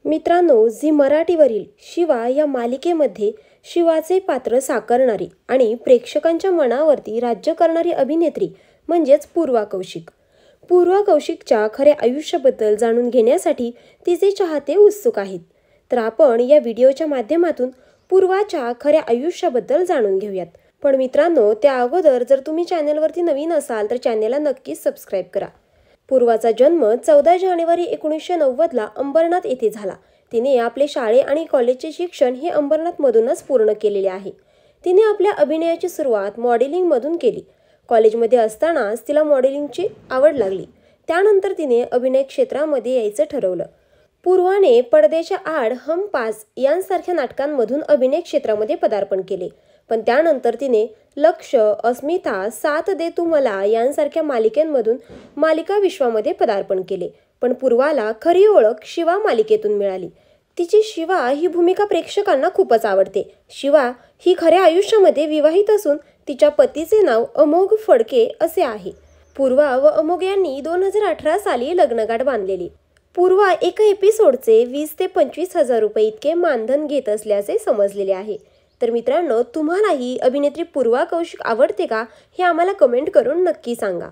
मित्रांनो, झी मराठीवरील शिवा या मालिकेमध्ये शिवाचे पात्र साकारणारी आणि प्रेक्षकांच्या मनावरती राज्य करणारी अभिनेत्री म्हणजेच पूर्वा कौशिक. पूर्वा कौशिकच्या खऱ्या आयुष्याबद्दल जाणून घेण्यासाठी तिचे चाहते उत्सुक आहेत. तर आपण या व्हिडिओच्या माध्यमातून पूर्वाच्या खऱ्या आयुष्याबद्दल जाणून घेऊयात. पण मित्रांनो, त्या अगोदर जर तुम्ही चॅनलवरती नवीन असाल तर चॅनलला नक्कीच सबस्क्राईब करा. पूर्वाचा जन्म 14 जानेवारी 1990ला अंबरनाथ येथे झाला. तिने आपले शाळे आणि कॉलेजचे शिक्षण हे अंबरनाथमधूनच पूर्ण केलेले आहे. तिने आपल्या अभिनयाची सुरुवात मॉडेलिंगमधून केली. कॉलेजमध्ये असतानाच तिला मॉडेलिंगची आवड लागली. त्यानंतर तिने अभिनय क्षेत्रामध्ये यायचं ठरवलं. पूर्वाने पडद्याच्या आड, हम पास यांसारख्या नाटकांमधून अभिनय क्षेत्रामध्ये पदार्पण केले. पण त्यानंतर तिने लक्ष, अस्मिता, साथ दे तू मला यांसारख्या मालिकांमधून मालिका विश्वामध्ये पदार्पण केले. पण पूर्वाला खरी ओळख शिवा मालिकेतून मिळाली. तिची शिवा ही भूमिका प्रेक्षकांना खूपच आवडते. शिवा ही खऱ्या आयुष्यामध्ये विवाहित असून तिच्या पतीचे नाव अमोघ फडके असे आहे. पूर्वा व अमोघ यांनी 2018 साली लग्नगाठ बांधलेली. पूर्वा एका एपिसोडचे 20 ते 25 हजार रुपये इतके मानधन घेत असल्याचे समजलेले आहे. तर मित्रांनो, तुम्हालाही अभिनेत्री पूर्वा कौशिक आवडते का हे आम्हाला कमेंट करून नक्की सांगा.